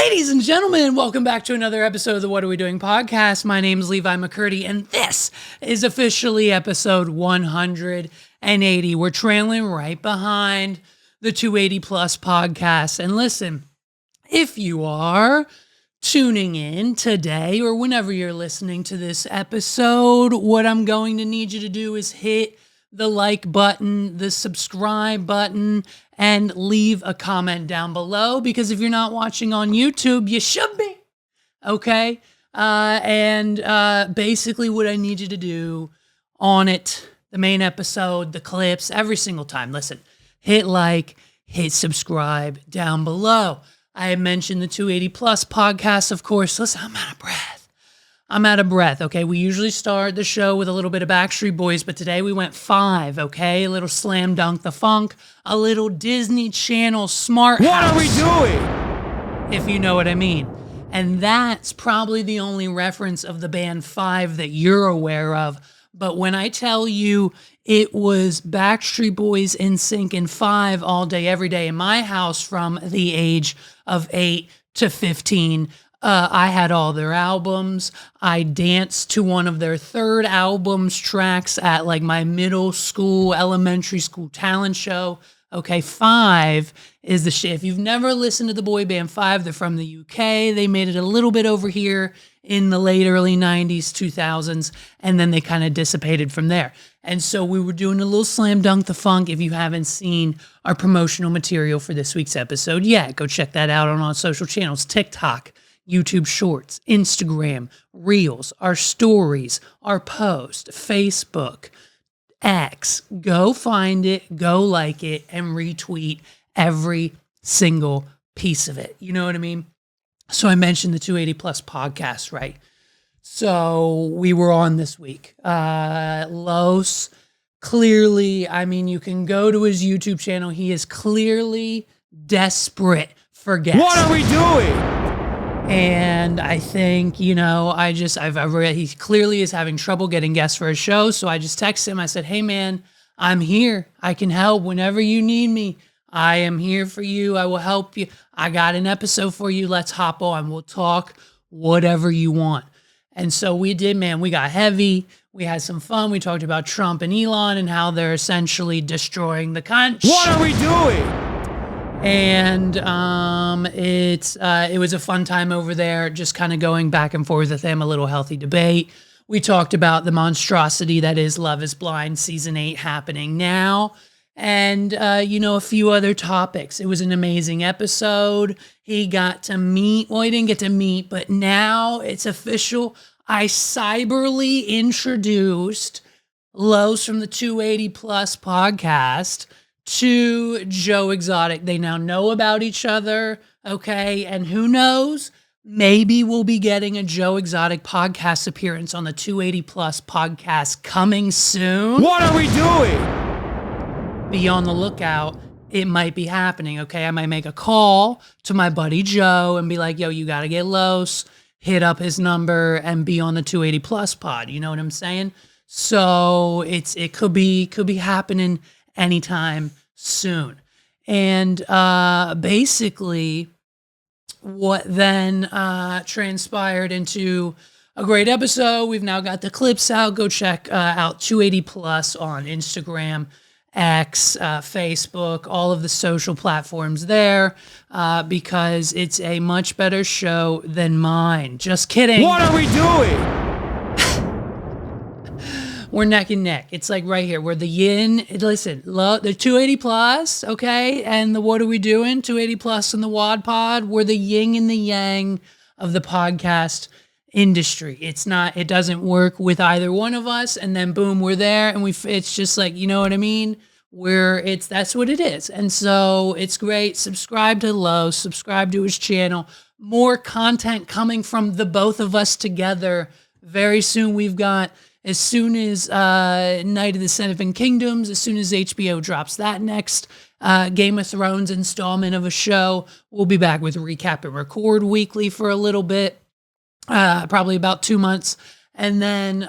Ladies and gentlemen, welcome back to another episode of the What Are We Doing podcast. My name is Levi McCurdy, and this is officially episode 180. We're trailing right behind the 280 plus podcast. And listen, if you are tuning in today or whenever you're listening to this episode, what I'm going to need you to do is hit the like button, the subscribe button, and leave a comment down below, because if you're not watching on YouTube, you should be, okay? Basically what I need you to do on it, the main episode, the clips, every single time, listen, hit like, hit subscribe down below. I mentioned the 280 plus podcast, of course. Listen, I'm out of breath, okay? We usually start the show with a little bit of Backstreet Boys, but today we went 5, okay? A little Slam Dunk the Funk, a little Disney Channel Smart House. What are we doing? If you know what I mean. And that's probably the only reference of the band 5 that you're aware of. But when I tell you it was Backstreet Boys, NSYNC, and 5 all day, every day in my house from the age of 8 to 15, I had all their albums. I danced to one of their third album's tracks at like my middle school, elementary school talent show. Okay, 5 is the shit. If you've never listened to the boy band 5, they're from the UK. They made it a little bit over here in the late early 90s, 2000s, and then they kind of dissipated from there. And so we were doing a little Slam Dunk the Funk. If you haven't seen our promotional material for this week's episode yet, go check that out on our social channels, TikTok, YouTube Shorts, Instagram, Reels, our stories, our post, Facebook, X. Go find it, go like it, and retweet every single piece of it. You know what I mean? So I mentioned the 280 plus podcast, right? So we were on this week. Los, clearly, I mean, you can go to his YouTube channel. He is clearly desperate for guests. What are we doing? And I think, you know, I've read he clearly is having trouble getting guests for his show. So I just texted him. I said, hey, man, I'm here. I can help whenever you need me. I am here for you. I will help you. I got an episode for you. Let's hop on. We'll talk whatever you want. And so we did, man. We got heavy. We had some fun. We talked about Trump and Elon and how they're essentially destroying the country. What are we doing? And it was a fun time over there, just kind of going back and forth with him, a little healthy debate. We talked about the monstrosity that is Love is Blind Season 8 happening now. And, a few other topics. It was an amazing episode. He got to meet, well, he didn't get to meet, but now it's official. I cyberly introduced Los from the 280 Plus podcast to Joe Exotic. They now know about each other, okay? And who knows? Maybe we'll be getting a Joe Exotic podcast appearance on the 280 Plus podcast coming soon. What are we doing? Be on the lookout. It might be happening, okay? I might make a call to my buddy Joe and be like, yo, you got to get Los, hit up his number, and be on the 280 Plus pod. You know what I'm saying? So it could be happening anytime soon. And basically what then transpired into a great episode. We've now got the clips out. Go check out 280 Plus on Instagram, X, Facebook, all of the social platforms there, because it's a much better show than mine. Just kidding. What are we doing? We're neck and neck. It's like right here. We're the yin. Listen, the 280 plus, okay? And the What Are We Doing? 280 plus and the Wad Pod. We're the yin and the yang of the podcast industry. It doesn't work with either one of us. And then boom, we're there. And it's just like, you know what I mean? That's what it is. And so it's great. Subscribe to Los, subscribe to his channel. More content coming from the both of us together. Very soon we've got, as soon as Night of the Seven Kingdoms, as soon as HBO drops that next Game of Thrones installment of a show, we'll be back with Recap and Record weekly for a little bit, probably about 2 months. And then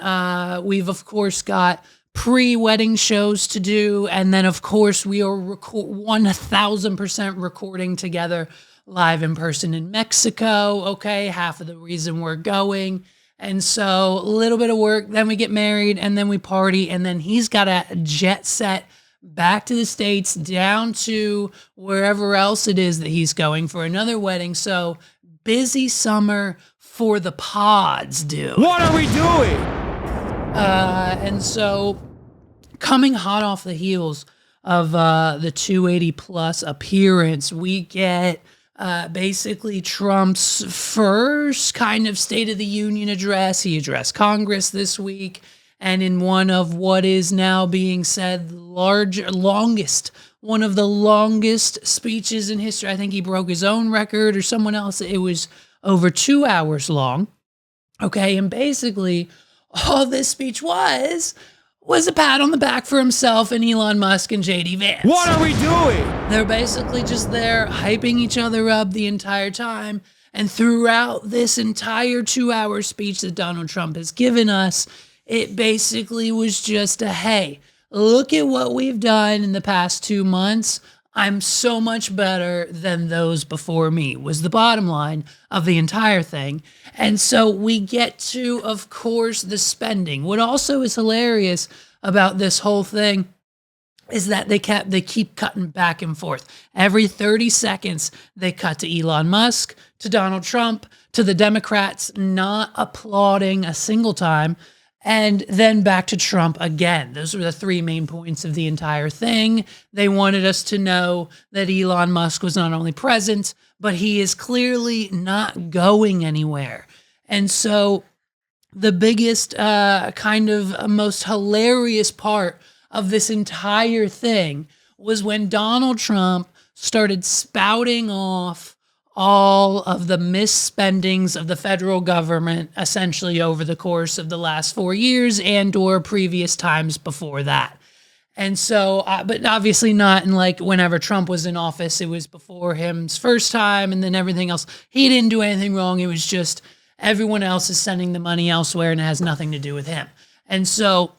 we've, of course, got pre-wedding shows to do. And then, of course, we are 1,000% recording together live in person in Mexico. Okay, half of the reason we're going. And so a little bit of work, then we get married, and then we party, and then he's got a jet set back to the States, down to wherever else it is that he's going for another wedding. So busy summer for the pods, dude. What are we doing? And so coming hot off the heels of the 280 plus appearance, we get basically Trump's first kind of State of the Union address. He addressed Congress this week, and in one of what is now being said one of the longest speeches in history. I think he broke his own record or someone else. It was over 2 hours long. Okay, and basically all this speech was a pat on the back for himself and Elon Musk and JD Vance. What are we doing? They're basically just there hyping each other up the entire time. And throughout this entire 2-hour speech that Donald Trump has given us, it basically was just a, hey, look at what we've done in the past 2 months. I'm so much better than those before me, was the bottom line of the entire thing. And so we get to, of course, the spending. What also is hilarious about this whole thing is that they keep cutting back and forth. Every 30 seconds, they cut to Elon Musk, to Donald Trump, to the Democrats not applauding a single time, and then back to Trump again. Those were the 3 main points of the entire thing. They wanted us to know that Elon Musk was not only present, but he is clearly not going anywhere. And so the biggest kind of most hilarious part of this entire thing was when Donald Trump started spouting off all of the misspendings of the federal government essentially over the course of the last 4 years and or previous times before that. And so, but obviously not in like whenever Trump was in office, it was before him's first time and then everything else. He didn't do anything wrong. It was just everyone else is sending the money elsewhere and it has nothing to do with him. And so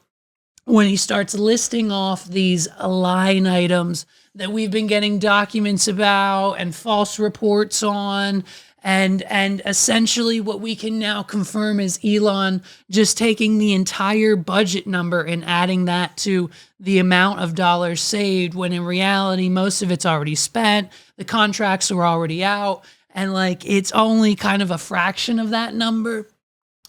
when he starts listing off these line items that we've been getting documents about and false reports on, and essentially what we can now confirm is Elon just taking the entire budget number and adding that to the amount of dollars saved, when in reality, most of it's already spent. The contracts are already out, and like it's only kind of a fraction of that number.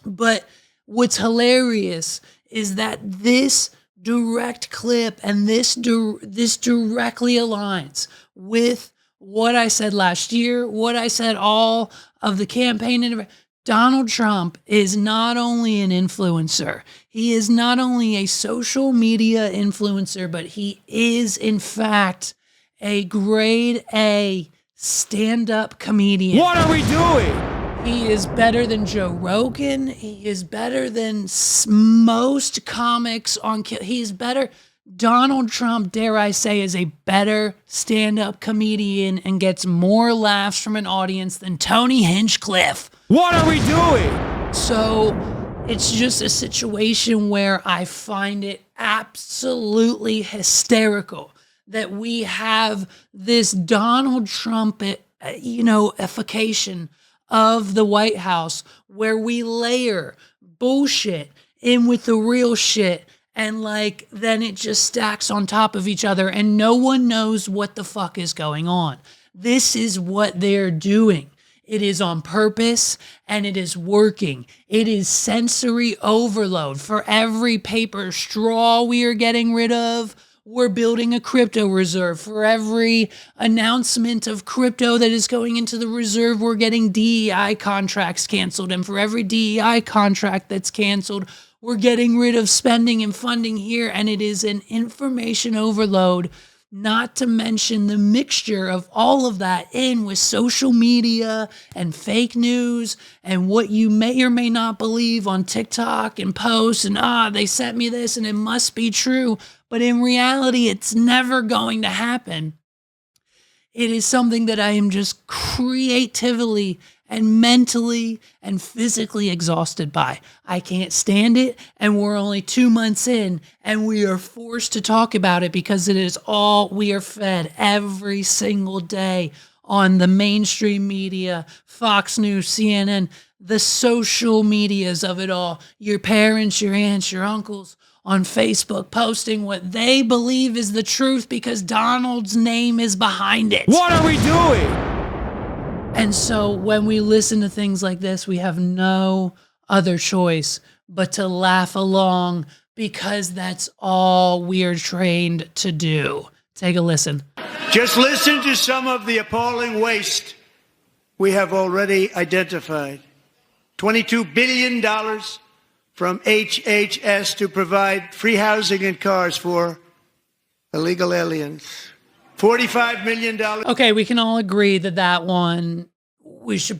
But what's hilarious is that this direct clip and this directly aligns with what I said last year, what I said all of the campaign. And Donald Trump is not only an influencer, he is not only a social media influencer, but he is in fact a grade A stand-up comedian. What are we doing? He is better than Joe Rogan. He is better than most comics on. He is better. Donald Trump, dare I say, is a better stand-up comedian and gets more laughs from an audience than Tony Hinchcliffe. What are we doing? So it's just a situation where I find it absolutely hysterical that we have this Donald Trump, ification of the White House, where we layer bullshit in with the real shit, and like then it just stacks on top of each other and no one knows what the fuck is going on. This is what they're doing. It is on purpose and it is working. It is sensory overload. For every paper straw we are getting rid of, we're building a crypto reserve. For every announcement of crypto that is going into the reserve, we're getting DEI contracts canceled. And for every DEI contract that's canceled, we're getting rid of spending and funding here. And it is an information overload, not to mention the mixture of all of that in with social media and fake news and what you may or may not believe on TikTok and posts and, they sent me this and it must be true. But in reality, it's never going to happen. It is something that I am just creatively and mentally and physically exhausted by. I can't stand it, and we're only 2 months in, and we are forced to talk about it because it is all we are fed every single day on the mainstream media, Fox News, CNN, the social medias of it all, your parents, your aunts, your uncles on Facebook posting what they believe is the truth because Donald's name is behind it. What are we doing? And so when we listen to things like this, we have no other choice but to laugh along because that's all we're trained to do. Take a listen. Just listen to some of the appalling waste we have already identified. $22 billion from HHS to provide free housing and cars for illegal aliens. $45 million. Okay, we can all agree that that one was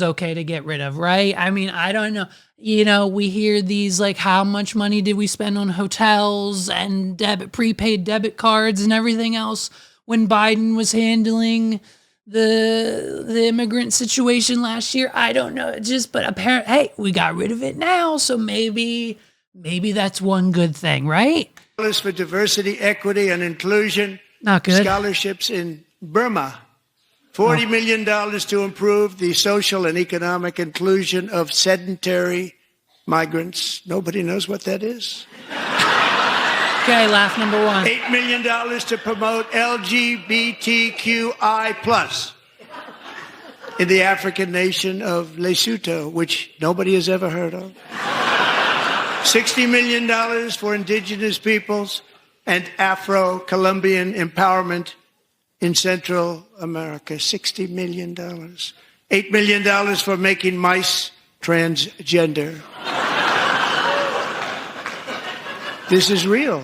okay to get rid of, right? I mean, I don't know. You know, we hear these like, how much money did we spend on hotels and prepaid debit cards and everything else when Biden was handling the immigrant situation last year? I don't know. But apparently, hey, we got rid of it now, so maybe that's one good thing, right? For diversity, equity, and inclusion. Not good. Scholarships in Burma. $40 million to improve the social and economic inclusion of sedentary migrants. Nobody knows what that is. Okay, laugh number one. $8 million to promote LGBTQI+ in the African nation of Lesotho, which nobody has ever heard of. $60 million for indigenous peoples and Afro-Colombian empowerment in Central America. $60 million. $8 million for making mice transgender. This is real.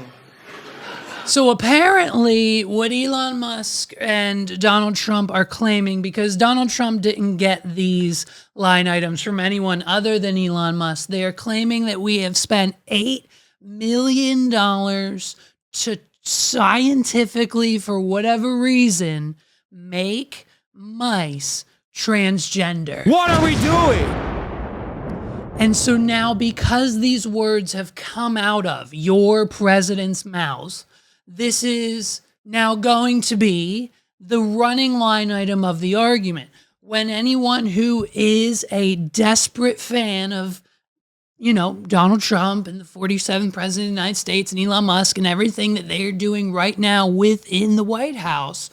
So apparently what Elon Musk and Donald Trump are claiming, because Donald Trump didn't get these line items from anyone other than Elon Musk, they are claiming that we have spent $8 million to scientifically, for whatever reason, make mice transgender. What are we doing? And so now, because these words have come out of your president's mouth, this is now going to be the running line item of the argument. When anyone who is a desperate fan of, you know, Donald Trump and the 47th president of the United States and Elon Musk and everything that they're doing right now within the White House,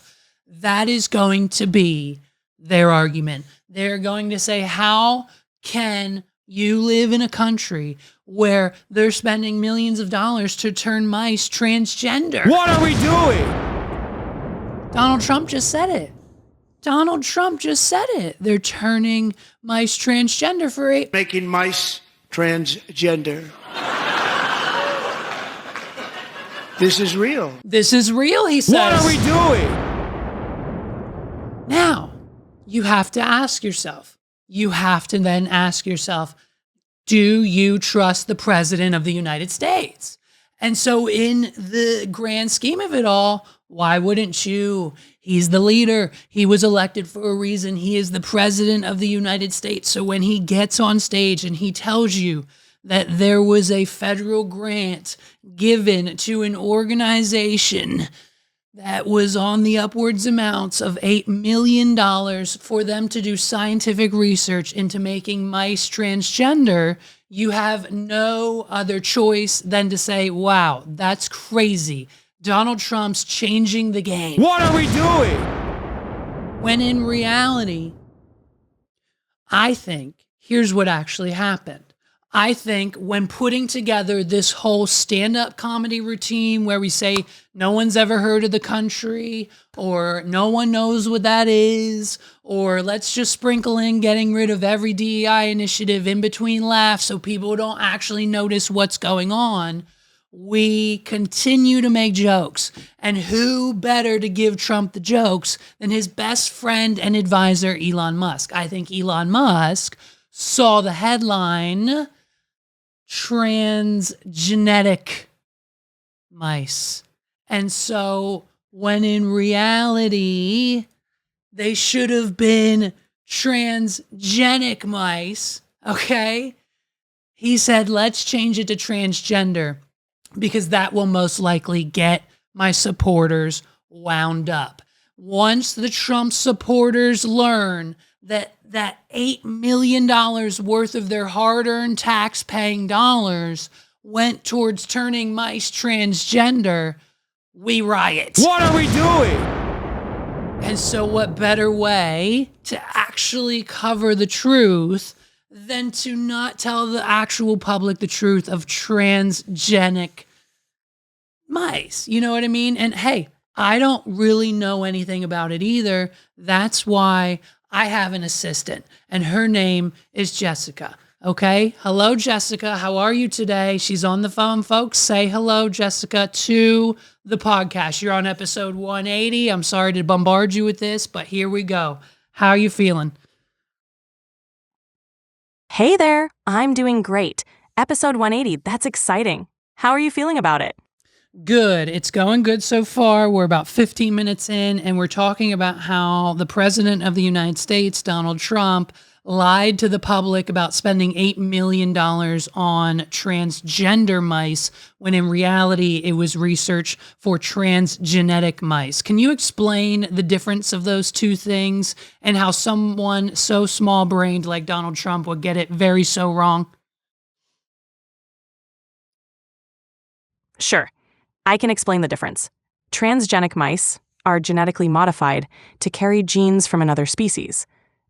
that is going to be their argument. They're going to say, how can you live in a country where they're spending millions of dollars to turn mice transgender? What are we doing? Donald Trump just said it. Donald Trump just said it. They're turning mice transgender for making mice transgender. This is real. This is real, he says. What are we doing? Now, you have to ask yourself. You have to then ask yourself, do you trust the president of the United States? And so in the grand scheme of it all, why wouldn't you? He's the leader. He was elected for a reason. He is the president of the United States. So when he gets on stage and he tells you that there was a federal grant given to an organization that was on the upwards amounts of $8 million for them to do scientific research into making mice transgender, you have no other choice than to say, wow, that's crazy. Donald Trump's changing the game. What are we doing? When in reality, I think here's what actually happened. I think when putting together this whole stand-up comedy routine where we say no one's ever heard of the country, or no one knows what that is, or let's just sprinkle in getting rid of every DEI initiative in between laughs so people don't actually notice what's going on, we continue to make jokes. And who better to give Trump the jokes than his best friend and advisor, Elon Musk? I think Elon Musk saw the headline, transgenic mice. And so when in reality, they should have been transgenic mice, okay? He said, let's change it to transgender because that will most likely get my supporters wound up. once the Trump supporters learn that $8 million worth of their hard-earned tax-paying dollars went towards turning mice transgender, we riot. What are we doing? And so what better way to actually cover the truth than to not tell the actual public the truth of transgenic mice? You know what I mean? And hey, I don't really know anything about it either. That's why I have an assistant, and her name is Jessica. Okay? Hello, Jessica. How are you today? She's on the phone, folks. Say hello, Jessica, to the podcast. You're on episode 180. I'm sorry to bombard you with this, but here we go. How are you feeling? Hey there. I'm doing great. Episode 180. That's exciting. How are you feeling about it? Good. It's going good so far. We're about 15 minutes in, and we're talking about how the president of the United States, Donald Trump, lied to the public about spending $8 million on transgender mice, when in reality it was research for transgenic mice. Can you explain the difference of those two things and how someone so small-brained like Donald Trump would get it very so wrong? Sure. I can explain the difference. Transgenic mice are genetically modified to carry genes from another species.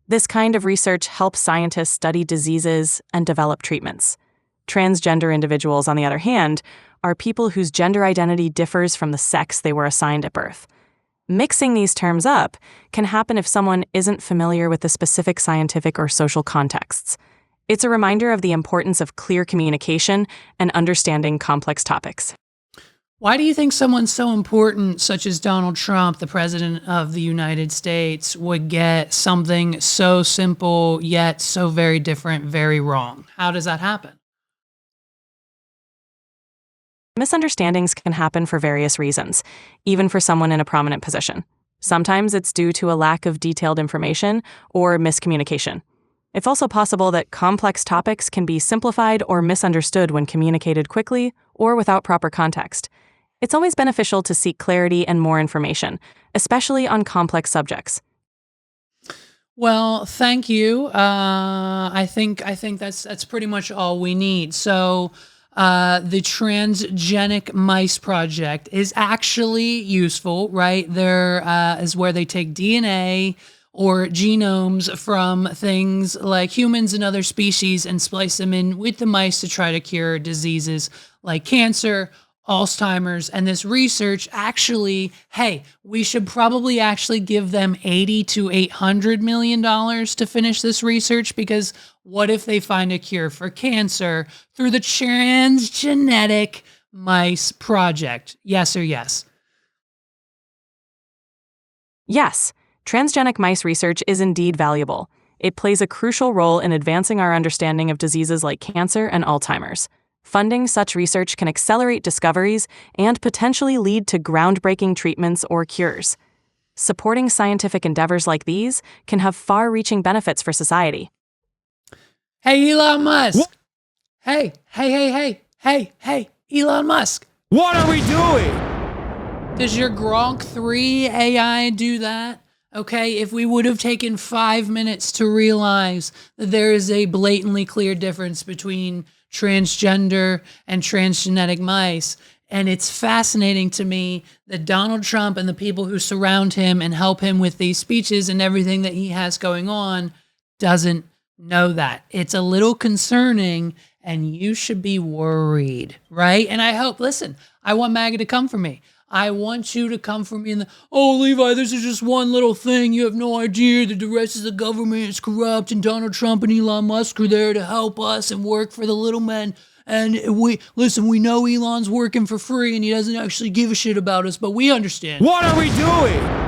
This kind of research helps scientists study diseases and develop treatments. Transgender individuals, on the other hand, are people whose gender identity differs from the sex they were assigned at birth. Mixing these terms up can happen if someone isn't familiar with the specific scientific or social contexts. It's a reminder of the importance of clear communication and understanding complex topics. Why do you think someone so important, such as Donald Trump, the president of the United States, would get something so simple yet so very different very wrong? How does that happen? Misunderstandings can happen for various reasons, even for someone in a prominent position. Sometimes it's due to a lack of detailed information or miscommunication. It's also possible that complex topics can be simplified or misunderstood when communicated quickly or without proper context. It's always beneficial to seek clarity and more information, especially on complex subjects. Well, thank you. I think that's pretty much all we need. So, the transgenic mice project is actually useful, right? There is where they take DNA or genomes from things like humans and other species and splice them in with the mice to try to cure diseases like cancer, Alzheimer's. And this research actually, hey, we should probably actually give them $80 to $800 million to finish this research, because what if they find a cure for cancer through the transgenic mice project? Yes or yes? Yes, transgenic mice research is indeed valuable. It plays a crucial role in advancing our understanding of diseases like cancer and Alzheimer's. Funding such research can accelerate discoveries and potentially lead to groundbreaking treatments or cures. Supporting scientific endeavors like these can have far-reaching benefits for society. Hey, Elon Musk. What? Hey, Elon Musk. What are we doing? Does your Gronk 3 AI do that? Okay, if we would have taken 5 minutes to realize that there is a blatantly clear difference between transgender and transgenic mice. And it's fascinating to me that Donald Trump and the people who surround him and help him with these speeches and everything that he has going on doesn't know that. It's a little concerning, and you should be worried, right? And I hope, listen, I want MAGA to come for me. I want you to come for me oh, Levi, this is just one little thing. You have no idea that the rest of the government is corrupt, and Donald Trump and Elon Musk are there to help us and work for the little men. And we know Elon's working for free and he doesn't actually give a shit about us, but we understand. What are we doing?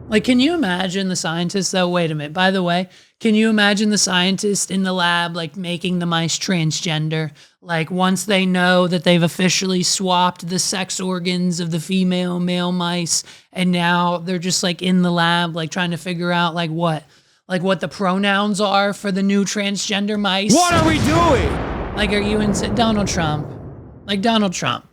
Like, can you imagine the scientists, though? Wait a minute. By the way, can you imagine the scientists in the lab, like, making the mice transgender? Like, once they know that they've officially swapped the sex organs of the female and male mice, and now they're just, like, in the lab, like, trying to figure out, like, what the pronouns are for the new transgender mice? What are we doing? Like, are you in Donald Trump? Like, Donald Trump.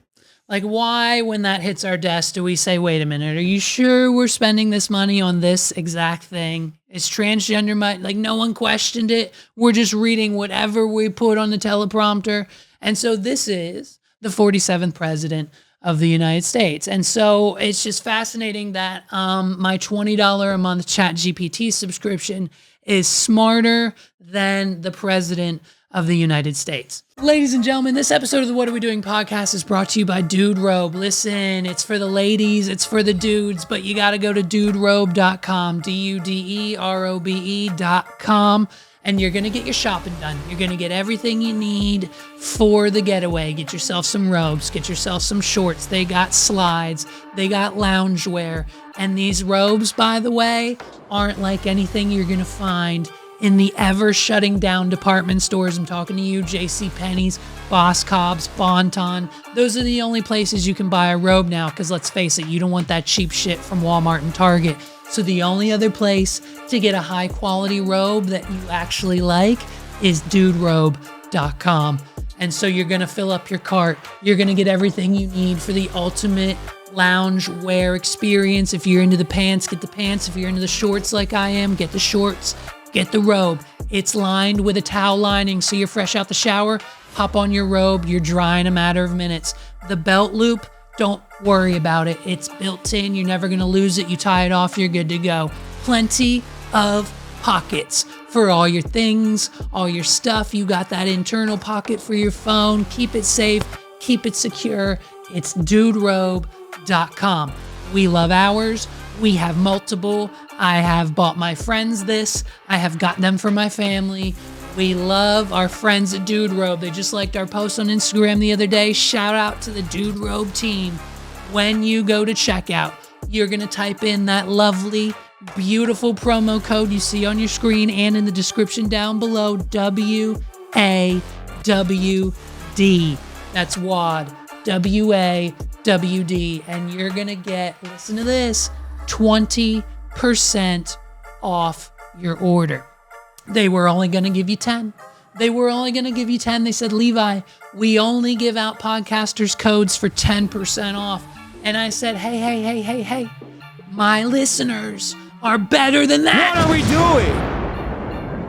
Like, why, when that hits our desk, do we say, wait a minute, are you sure we're spending this money on this exact thing? Is transgender, like, no one questioned it. We're just reading whatever we put on the teleprompter. And so this is the 47th president of the United States. And so it's just fascinating that my $20 a month ChatGPT subscription is smarter than the president of the United States. Ladies and gentlemen, this episode of the What Are We Doing podcast is brought to you by Dude Robe. Listen, it's for the ladies, it's for the dudes, but you got to go to duderobe.com, duderobe.com, and you're going to get your shopping done. You're going to get everything you need for the getaway. Get yourself some robes, get yourself some shorts. They got slides, they got loungewear, and these robes, by the way, aren't like anything you're going to find in the ever shutting down department stores. I'm talking to you, JCPenney's, Boss Cobb's, Bonton. Those are the only places you can buy a robe now, because let's face it, you don't want that cheap shit from Walmart and Target. So the only other place to get a high quality robe that you actually like is duderobe.com. And so you're going to fill up your cart. You're going to get everything you need for the ultimate lounge wear experience. If you're into the pants, get the pants. If you're into the shorts like I am, get the shorts. Get the robe. It's lined with a towel lining, so you're fresh out the shower, hop on your robe, you're dry in a matter of minutes. The belt loop, don't worry about it. It's built in. You're never going to lose it. You tie it off, you're good to go. Plenty of pockets for all your things, all your stuff. You got that internal pocket for your phone. Keep it safe. Keep it secure. It's duderobe.com. We love ours. We have multiple. I have bought my friends this. I have got them for my family. We love our friends at Dude Robe. They just liked our post on Instagram the other day. Shout out to the Dude Robe team. When you go to checkout, you're going to type in that lovely, beautiful promo code you see on your screen and in the description down below, WAWD. That's WAD, WAWD. And you're going to get, listen to this, 20% off your order. They were only going to give you 10. They were only going to give you 10. They said, Levi, we only give out podcasters codes for 10% off. And I said, hey, my listeners are better than that. What are we doing?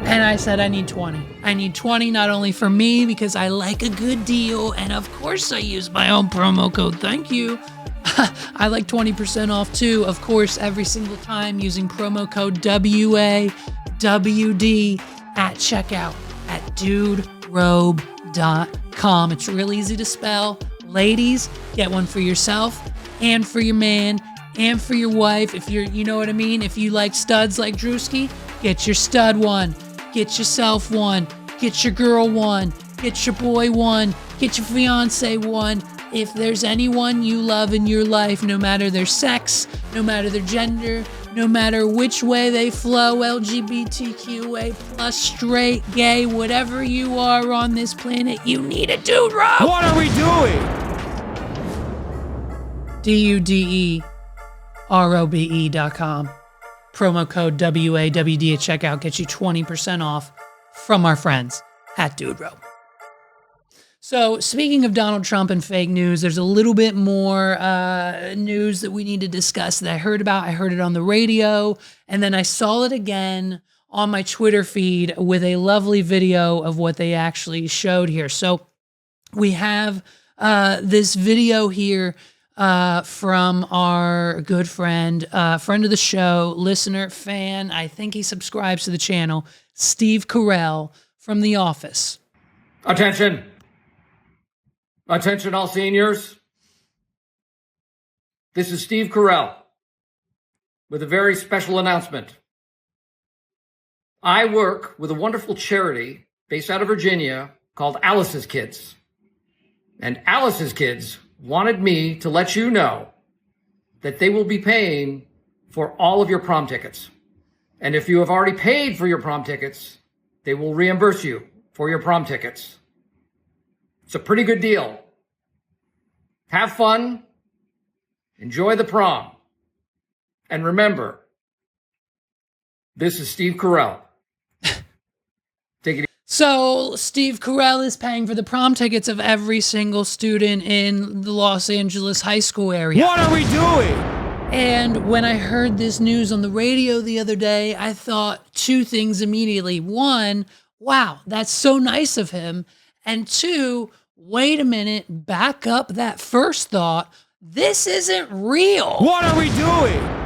And I said, I need 20. I need 20, not only for me, because I like a good deal. And of course I use my own promo code. Thank you. I like 20% off too, of course, every single time using promo code WAWD at checkout at duderobe.com. It's real easy to spell. Ladies, get one for yourself and for your man and for your wife. If you're, you know what I mean? If you like studs like Drewski, get your stud one. Get yourself one. Get your girl one. Get your boy one. Get your fiance one. If there's anyone you love in your life, no matter their sex, no matter their gender, no matter which way they flow, LGBTQA plus, straight, gay, whatever you are on this planet, you need a Dude Robe. What are we doing? duderobe.com. Promo code WAWD at checkout gets you 20% off from our friends at Dude Robe. So speaking of Donald Trump and fake news, there's a little bit more news that we need to discuss that I heard about. I heard it on the radio, and then I saw it again on my Twitter feed with a lovely video of what they actually showed here. So we have this video here from our good friend of the show, listener, fan, I think he subscribes to the channel, Steve Carell from The Office. Attention. Attention, all seniors. This is Steve Carell with a very special announcement. I work with a wonderful charity based out of Virginia called Alice's Kids. And Alice's Kids wanted me to let you know that they will be paying for all of your prom tickets. And if you have already paid for your prom tickets, they will reimburse you for your prom tickets. It's a pretty good deal. Have fun. Enjoy the prom. And remember, this is Steve Carell. Take it easy. So Steve Carell is paying for the prom tickets of every single student in the Los Angeles high school area. What are we doing? And when I heard this news on the radio the other day, I thought two things immediately. One, wow, that's so nice of him. And two, wait a minute, back up that first thought. This isn't real. What are we doing?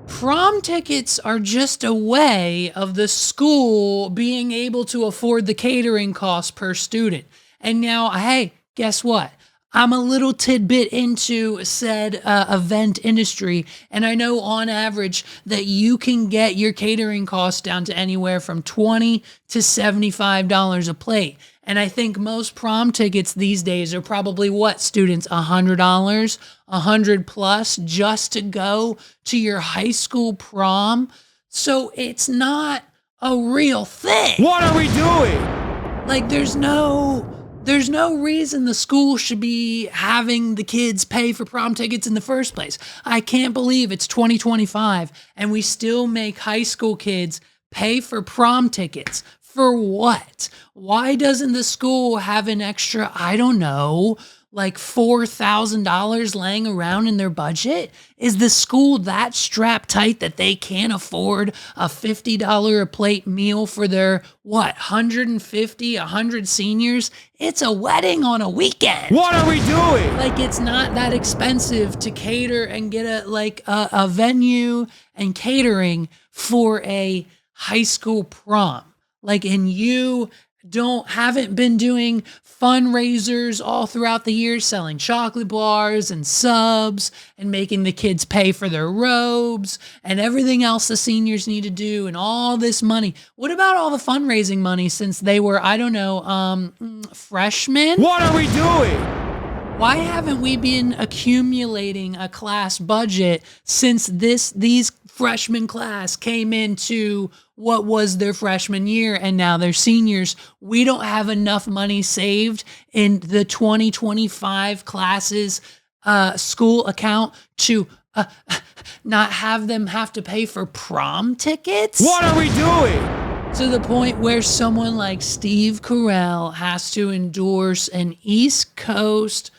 Prom tickets are just a way of the school being able to afford the catering cost per student. And now, hey, guess what? I'm a little tidbit into said event industry, and I know on average that you can get your catering costs down to anywhere from $20 to $75 a plate. And I think most prom tickets these days are probably what, students? $100, $100 plus just to go to your high school prom. So it's not a real thing. What are we doing? Like there's no reason the school should be having the kids pay for prom tickets in the first place. I can't believe it's 2025 and we still make high school kids pay for prom tickets. For what? Why doesn't the school have an extra, I don't know, like $4,000 laying around in their budget? Is the school that strapped tight that they can't afford a $50 a plate meal for their, 150, 100 seniors? It's a wedding on a weekend. What are we doing? Like, it's not that expensive to cater and get a venue and catering for a high school prom. Like, and you haven't been doing fundraisers all throughout the year, selling chocolate bars and subs and making the kids pay for their robes and everything else the seniors need to do and all this money. What about all the fundraising money since they were, freshmen? What are we doing? Why haven't we been accumulating a class budget since these freshman class came into what was their freshman year and now they're seniors? We don't have enough money saved in the 2025 classes school account to not have them have to pay for prom tickets? What are we doing? To the point where someone like Steve Carell has to endorse an East Coast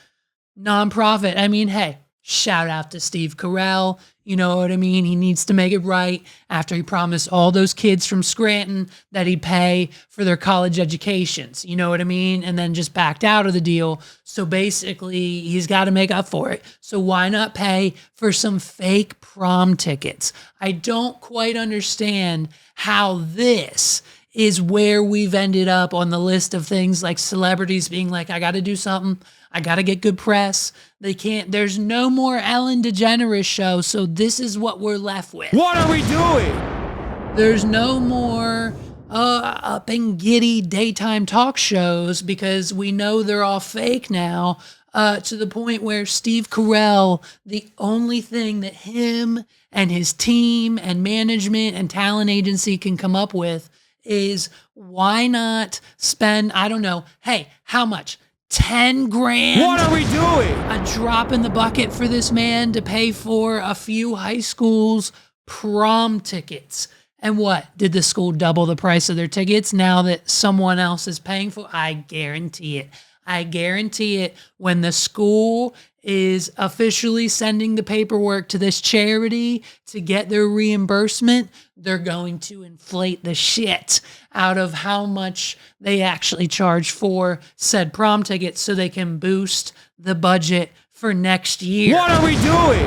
nonprofit. I mean, hey, shout out to Steve Carell. You know what I mean? He needs to make it right after he promised all those kids from Scranton that he'd pay for their college educations. You know what I mean? And then just backed out of the deal. So basically, he's got to make up for it. So why not pay for some fake prom tickets? I don't quite understand how this is where we've ended up on the list of things like celebrities being like, I got to do something. I got to get good press. There's no more Ellen DeGeneres show. So this is what we're left with. What are we doing? There's no more up and giddy daytime talk shows because we know they're all fake now, to the point where Steve Carell, the only thing that him and his team and management and talent agency can come up with is why not spend, I don't know, hey, how much? 10 grand? What are we doing? A drop in the bucket for this man to pay for a few high schools' prom tickets. And what? Did the school double the price of their tickets now that someone else is paying for? I guarantee it. I guarantee it. When the school is officially sending the paperwork to this charity to get their reimbursement, they're going to inflate the shit out of how much they actually charge for said prom tickets so they can boost the budget for next year. What are we doing?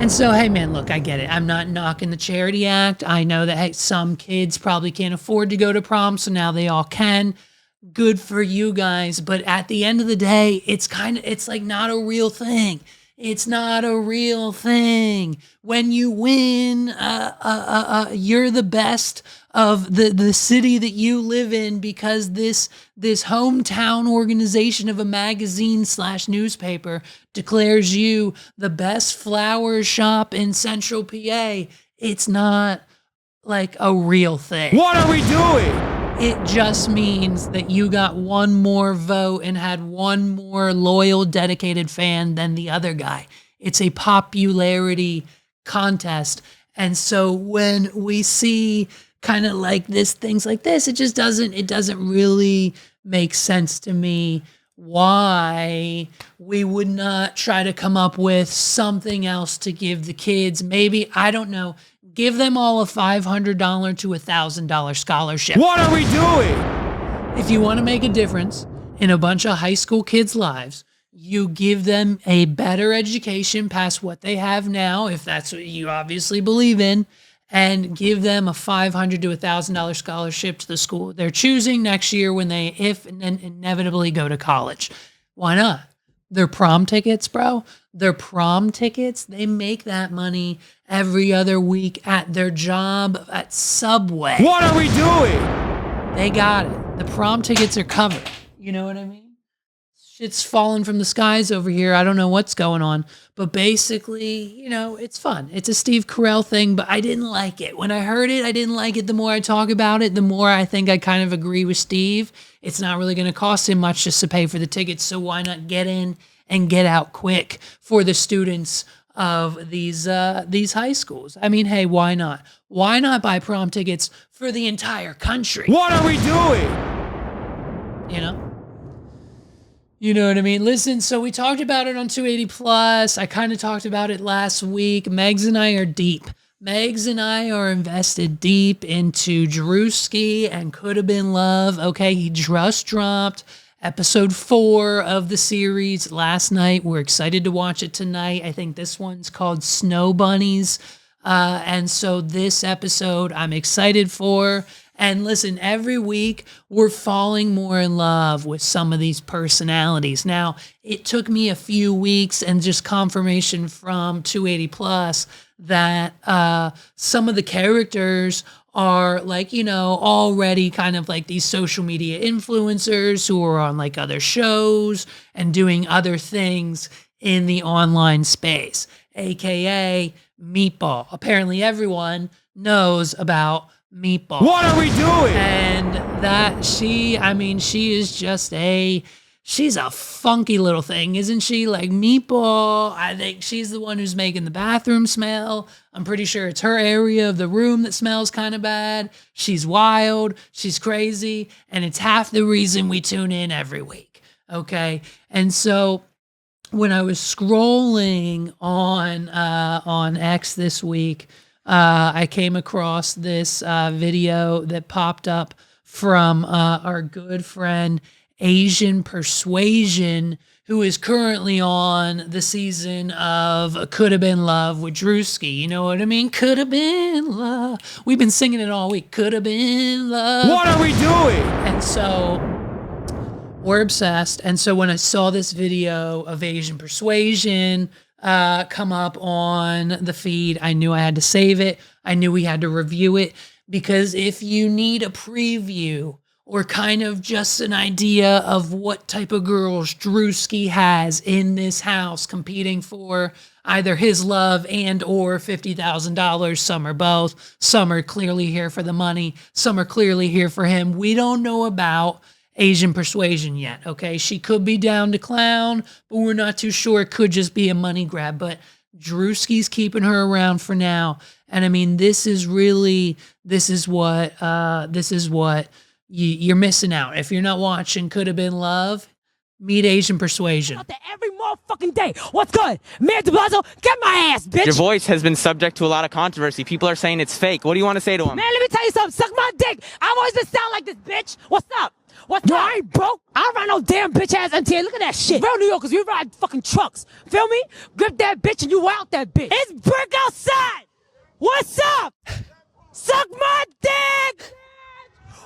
And so, hey man, look, I get it. I'm not knocking the Charity Act. I know that, hey, some kids probably can't afford to go to prom, so now they all can. Good for you guys. But at the end of the day, it's like not a real thing. It's not a real thing. When you win, you're the best of the city that you live in because this hometown organization of a magazine / newspaper declares you the best flower shop in Central PA. It's not like a real thing. What are we doing? It just means that you got one more vote and had one more loyal, dedicated fan than the other guy. It's a popularity contest. And so when we see kind of like this, things like this. It just doesn't really make sense to me why we would not try to come up with something else to give the kids. Maybe, I don't know, give them all a $500 to $1,000 scholarship. What are we doing? If you want to make a difference in a bunch of high school kids' lives, you give them a better education past what they have now, if that's what you obviously believe in, and give them a $500 to $1,000 scholarship to the school they're choosing next year when they, if and then inevitably go to college. Why not? Their prom tickets, bro. Their prom tickets, they make that money every other week at their job at Subway. What are we doing? They got it. The prom tickets are covered. You know what I mean? Shit's falling from the skies over here. I don't know what's going on. But basically, you know, it's fun. It's a Steve Carell thing, but I didn't like it. When I heard it, I didn't like it. The more I talk about it, the more I think I kind of agree with Steve. It's not really going to cost him much just to pay for the tickets, so why not get in and get out quick for the students of these high schools? I mean, hey, why not? Why not buy prom tickets for the entire country? What are we doing? You know? You know what I mean? Listen, so we talked about it on 280 Plus. I kind of talked about it last week. Megs and I are deep. Megs and I are invested deep into Drewski and Could Have Been Love. Okay, he just dropped episode 4 of the series last night. We're excited to watch it tonight. I think this one's called Snow Bunnies. And so this episode I'm excited for. And listen, every week we're falling more in love with some of these personalities. Now, it took me a few weeks and just confirmation from 280 Plus that some of the characters are like, you know, already kind of like these social media influencers who are on like other shows and doing other things in the online space, aka Meatball. Apparently everyone knows about Meatball. What are we doing? And that she is just she's a funky little thing, isn't she? Like Meatball, I think she's the one who's making the bathroom smell. I'm pretty sure it's her area of the room that smells kind of bad. She's wild, she's crazy, and it's half the reason we tune in every week. Okay. And so when I was scrolling on X this week, I came across this video that popped up from our good friend Asian Persuasion, who is currently on the season of Could Have Been Love with Drewski. You know what I mean? Could have been love. We've been singing it all week. Could have been love. What are we doing? And so we're obsessed. And so when I saw this video of Asian Persuasion come up on the feed, I knew I had to save it. I knew we had to review it, because if you need a preview or kind of just an idea of what type of girls Drewski has in this house competing for either his love and or $50,000, some are both, some are clearly here for the money, some are clearly here for him. We don't know about Asian Persuasion yet, okay? She could be down to clown, but we're not too sure. It could just be a money grab, but Drewski's keeping her around for now. And I mean, this is what you're missing out. If you're not watching Could Have Been Love, meet Asian Persuasion. Out there every motherfucking day. What's good? Mayor de Blasio, get my ass, bitch. Your voice has been subject to a lot of controversy. People are saying it's fake. What do you want to say to him? Man, let me tell you something. Suck my dick. I've always been sound like this, bitch. What's up? What's up? I ain't broke. I don't ride no damn bitch ass MTA. Look at that shit. Real New Yorkers, we ride fucking trucks. Feel me? Grip that bitch and you out that bitch. It's brick outside. What's up? Suck my dick.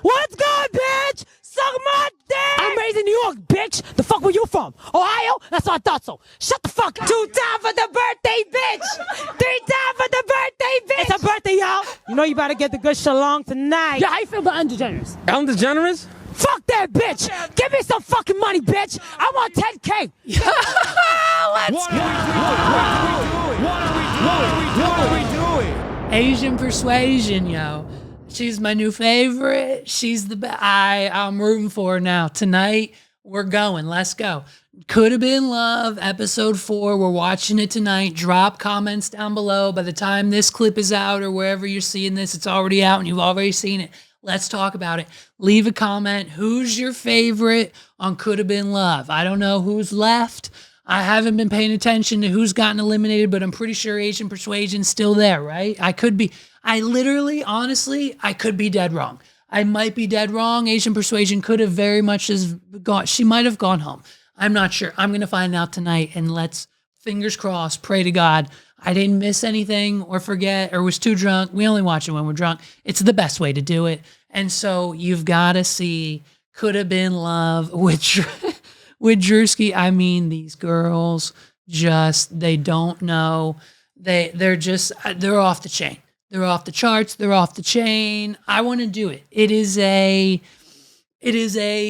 What's good, bitch? Suck my dick. I'm raised in New York, bitch. The fuck where you from? Ohio? That's what I thought so. Shut the fuck up. 2 times for the birthday, bitch. 3 times for the birthday, bitch. It's a birthday, y'all. You know you better get the good shalong tonight. Yeah, how you feel about Ellen DeGeneres? Ellen DeGeneres? Fuck that bitch. Give me some fucking money, bitch. I want 10K. Let's go. What are we doing? Asian Persuasion, yo. She's my new favorite. She's the best. I'm rooting for her now. Tonight, we're going. Let's go. Could Have Been Love, episode 4. We're watching it tonight. Drop comments down below. By the time this clip is out or wherever you're seeing this, it's already out and you've already seen it. Let's talk about it. Leave a comment. Who's your favorite on Could Have Been Love? I don't know who's left. I haven't been paying attention to who's gotten eliminated, but I'm pretty sure Asian Persuasion's still there, right? I could be dead wrong. I might be dead wrong. Asian Persuasion could have very much she might have gone home. I'm not sure. I'm going to find out tonight, and let's, fingers crossed, pray to God I didn't miss anything or forget or was too drunk. We only watch it when we're drunk. It's the best way to do it. And so you've got to see Could Have Been Love with Drewski. I mean, these girls they don't know. They're off the chain. They're off the charts. They're off the chain. I want to do it. It is a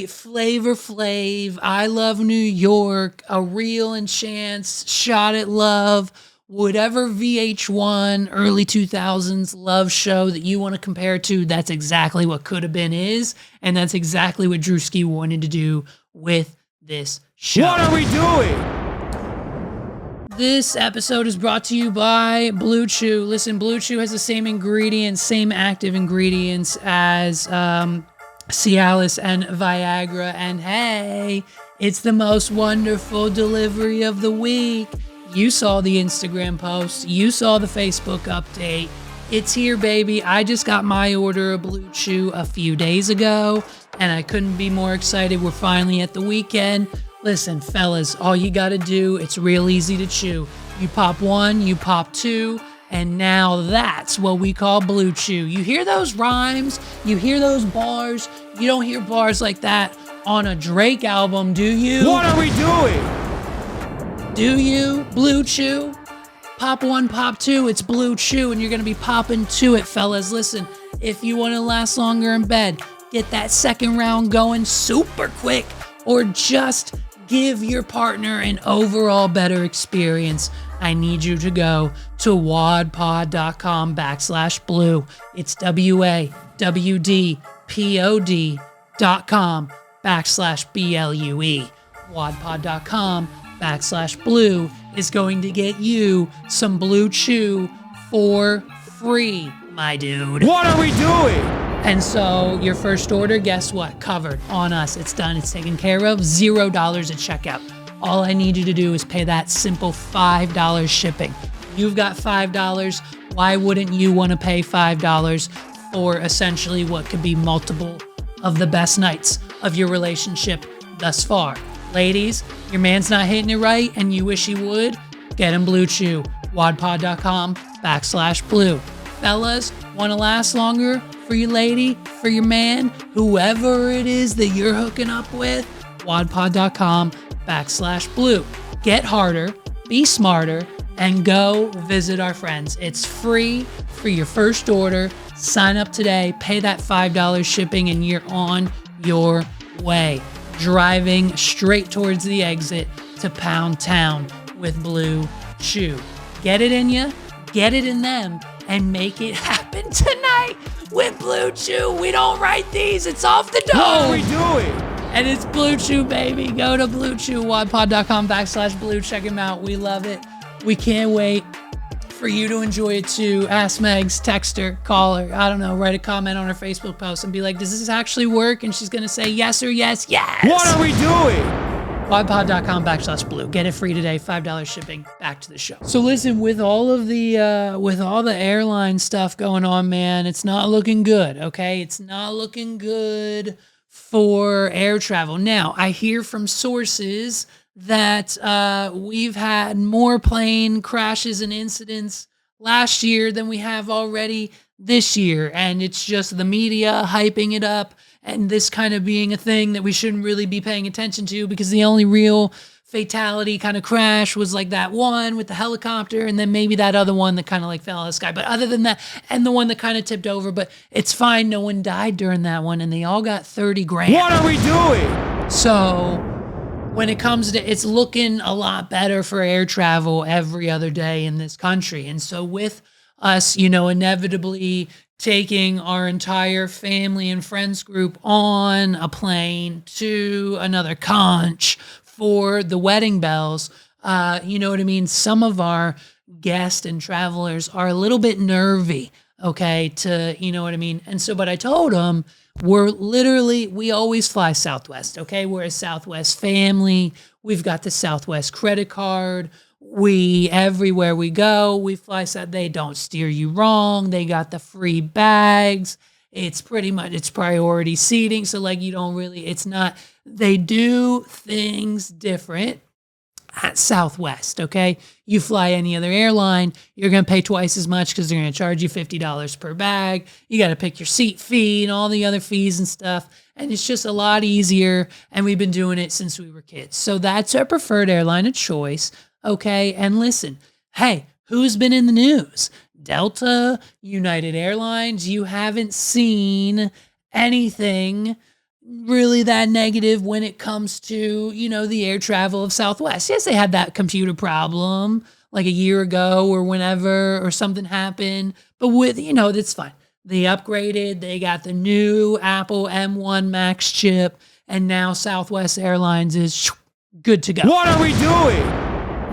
Flavor Flav, I Love New York, a Real and Chance, Shot at Love, whatever VH1 early 2000s love show that you want to compare to. That's exactly what Could Have Been is, and that's exactly what Drewski wanted to do with this show. What are we doing? This episode is brought to you by Blue Chew. Listen, Blue Chew has the same active ingredients as Cialis and Viagra, and hey, it's the most wonderful delivery of the week. You saw the Instagram post, you saw the Facebook update. It's here, baby. I just got my order of Blue Chew a few days ago, and I couldn't be more excited. We're finally at the weekend. Listen, fellas, all you gotta do, it's real easy to chew. You pop one, you pop two, and now that's what we call Blue Chew. You hear those rhymes, you hear those bars. You don't hear bars like that on a Drake album, do you? What are we doing? Do you? Blue Chew? Pop one, pop two, it's Blue Chew, and you're gonna be popping to it, fellas. Listen, if you wanna last longer in bed, get that second round going super quick, or just give your partner an overall better experience, I need you to go to wadpod.com/blue. It's WAWDPOD.com/BLUE. wadpod.com/blue is going to get you some Blue Chew for free, my dude. What are we doing? And so your first order, guess what? Covered on us. It's done. It's taken care of. $0 at checkout. All I need you to do is pay that simple $5 shipping. You've got $5. Why wouldn't you want to pay $5 for essentially what could be multiple of the best nights of your relationship thus far? Ladies, your man's not hitting it right and you wish he would? Get him Blue Chew. wadpod.com/blue. Fellas, want to last longer for your lady, for your man, whoever it is that you're hooking up with? wadpod.com/blue. Get harder, be smarter, and go visit our friends. It's free for your first order. Sign up today, pay that $5 shipping, and you're on your way. Driving straight towards the exit to Pound Town with Blue Chew. Get it in you, get it in them, and make it happen tonight with Blue Chew. We don't write these, it's off the dome. What are we doing? And it's Blue Chew, baby. Go to Blue Chew, wadpod.com/blue. Check him out. We love it. We can't wait for you to enjoy it too. Ask Megs, text her, call her. I don't know, write a comment on her Facebook post and be like, does this actually work? And she's going to say yes or yes. What are we doing? wadpod.com/blue. Get it free today. $5 shipping. Back to the show. So listen, with all the airline stuff going on, man, it's not looking good. Okay, it's not looking good for air travel. Now, I hear from sources that we've had more plane crashes and incidents last year than we have already this year, and it's just the media hyping it up, and this kind of being a thing that we shouldn't really be paying attention to, because the only real fatality kind of crash was like that one with the helicopter, and then maybe that other one that kind of like fell out of the sky. But other than that, and the one that kind of tipped over, but it's fine. No one died during that one, and they all got 30 grand. What are we doing? So when it comes to, it's looking a lot better for air travel every other day in this country. And so with us, inevitably taking our entire family and friends group on a plane to another conch for the wedding bells. You know what I mean? Some of our guests and travelers are a little bit nervy, okay, you know what I mean? And so, but I told them, we always fly Southwest, okay? We're a Southwest family. We've got the Southwest credit card. Everywhere we go, we fly South. They don't steer you wrong. They got the free bags. It's pretty much, it's priority seating. So like, they do things different at Southwest, okay? You fly any other airline, you're going to pay twice as much because they're going to charge you $50 per bag. You got to pick your seat fee and all the other fees and stuff. And it's just a lot easier. And we've been doing it since we were kids. So that's our preferred airline of choice, okay? And listen, hey, who's been in the news? Delta, United Airlines. You haven't seen anything really that negative when it comes to, the air travel of Southwest. Yes, they had that computer problem like a year ago or whenever or something happened, but that's fine. They upgraded, they got the new Apple M1 Max chip, and now Southwest Airlines is good to go. What are we doing?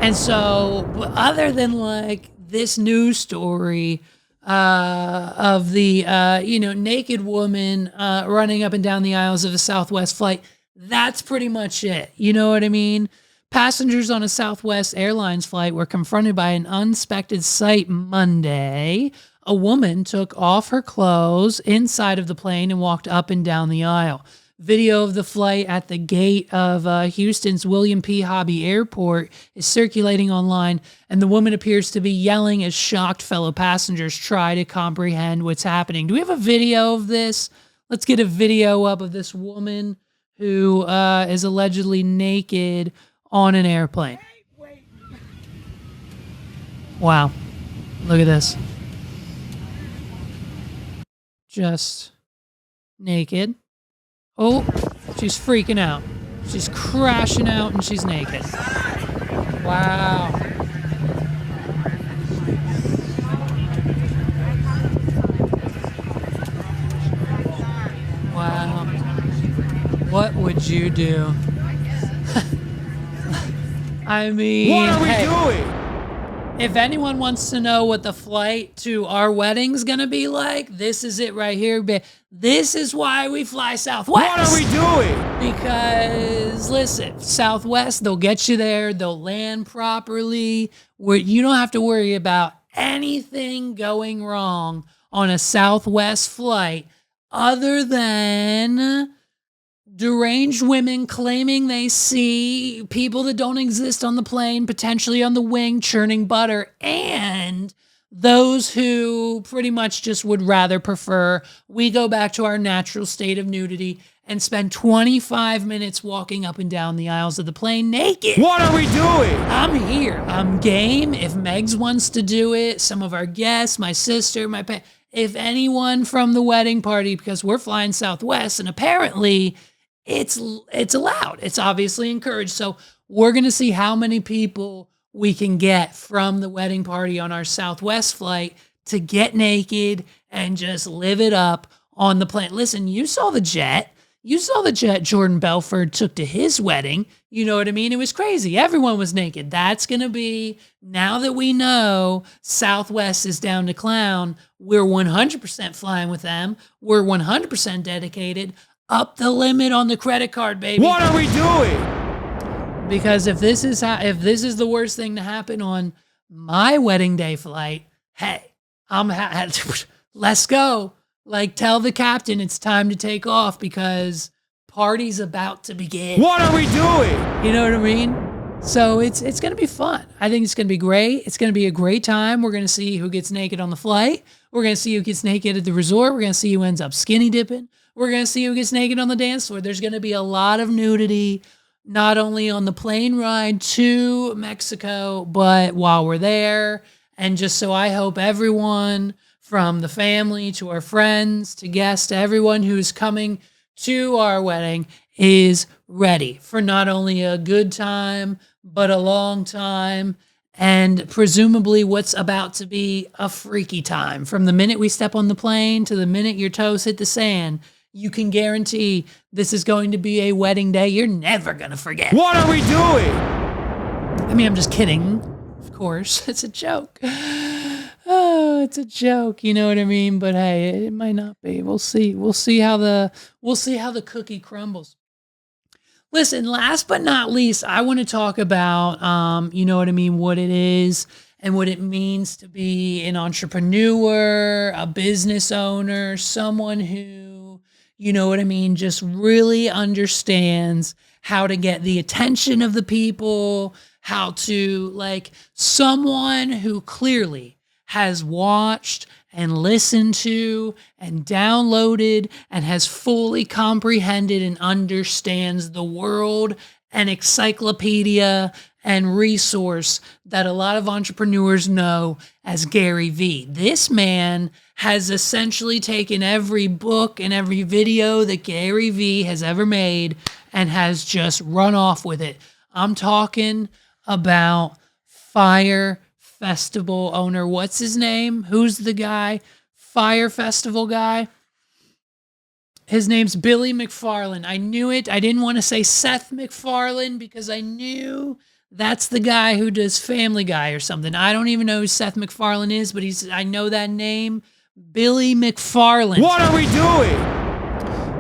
And so, other than like this news story of the, naked woman running up and down the aisles of a Southwest flight, that's pretty much it. You know what I mean? Passengers on a Southwest Airlines flight were confronted by an unexpected sight Monday. A woman took off her clothes inside of the plane and walked up and down the aisle. Video of the flight at the gate of Houston's William P. Hobby Airport is circulating online, and the woman appears to be yelling as shocked fellow passengers try to comprehend what's happening. Do we have a video of this? Let's get a video up of this woman who is allegedly naked on an airplane. Wow. Look at this. Just naked. Oh, she's freaking out. She's crashing out and she's naked. Wow. Wow. What would you do? I mean, what are we doing? If anyone wants to know what the flight to our wedding's gonna be like, this is it right here. This is why we fly Southwest. What are we doing? Because, listen, Southwest, they'll get you there. They'll land properly. Where you don't have to worry about anything going wrong on a Southwest flight other than deranged women claiming they see people that don't exist on the plane, potentially on the wing, churning butter, and those who pretty much just would rather prefer we go back to our natural state of nudity and spend 25 minutes walking up and down the aisles of the plane naked. What are we doing? I'm here. I'm game. If Megs wants to do it, some of our guests, my sister, if anyone from the wedding party, because we're flying Southwest, and apparently it's allowed. It's obviously encouraged. So we're going to see how many people we can get from the wedding party on our Southwest flight to get naked and just live it up on the plane. Listen, you saw the jet. You saw the jet Jordan Belfort took to his wedding. You know what I mean? It was crazy. Everyone was naked. That's going to be, now that we know Southwest is down to clown, we're 100% flying with them. We're 100% dedicated. Up the limit on the credit card, baby. What are we doing? Because if this is the worst thing to happen on my wedding day flight, hey, let's go. Like, tell the captain it's time to take off because party's about to begin. What are we doing? You know what I mean? So it's going to be fun. I think it's going to be great. It's going to be a great time. We're going to see who gets naked on the flight. We're going to see who gets naked at the resort. We're going to see who ends up skinny dipping. We're going to see who gets naked on the dance floor. There's going to be a lot of nudity, not only on the plane ride to Mexico, but while we're there. And just so I hope everyone, from the family to our friends to guests to everyone who's coming to our wedding, is ready for not only a good time, but a long time, and presumably what's about to be a freaky time. From the minute we step on the plane to the minute your toes hit the sand, you can guarantee this is going to be a wedding day you're never going to forget. What are we doing? I mean, I'm just kidding. Of course, it's a joke. Oh, it's a joke. You know what I mean? But hey, it might not be. We'll see. We'll see how the cookie crumbles. Listen, last but not least, I want to talk about, you know what I mean, what it is and what it means to be an entrepreneur, a business owner, someone who, you know what I mean, just really understands how to get the attention of the people, how to, like, someone who clearly has watched and listened to and downloaded and has fully comprehended and understands the world and encyclopedia and resource that a lot of entrepreneurs know as Gary Vee. This man has essentially taken every book and every video that Gary Vee has ever made and has just run off with it. I'm talking about Fyre Festival owner. What's his name? Who's the guy? Fyre Festival guy. His name's Billy McFarland. I knew it. I didn't want to say Seth MacFarlane because I knew that's the guy who does Family Guy or something. I don't even know who Seth MacFarlane is, but I know that name. Billy McFarland. What are we doing?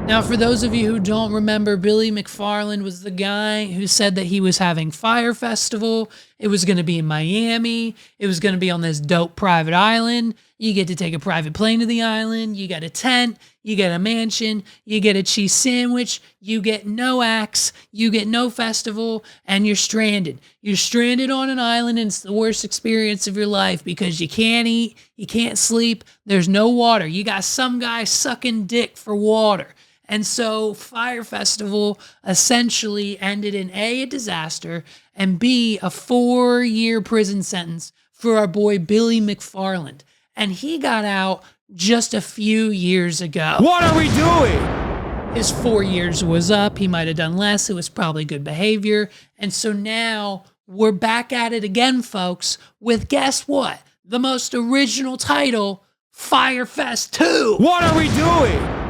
Now, for those of you who don't remember, Billy McFarland was the guy who said that he was having Fyre Festival. It was going to be in Miami. It was going to be on this dope private island. You get to take a private plane to the island. You get a tent. You get a mansion. You get a cheese sandwich. You get no acts. You get no festival. And you're stranded. You're stranded on an island, and it's the worst experience of your life because you can't eat. You can't sleep. There's no water. You got some guy sucking dick for water. And so Fyre Festival essentially ended in A, disaster, and B, a 4-year prison sentence for our boy Billy McFarland. And he got out just a few years ago. What are we doing? His 4 years was up. He might have done less. It was probably good behavior. And so now we're back at it again, folks, with guess what? The most original title, Fyre Fest 2. What are we doing?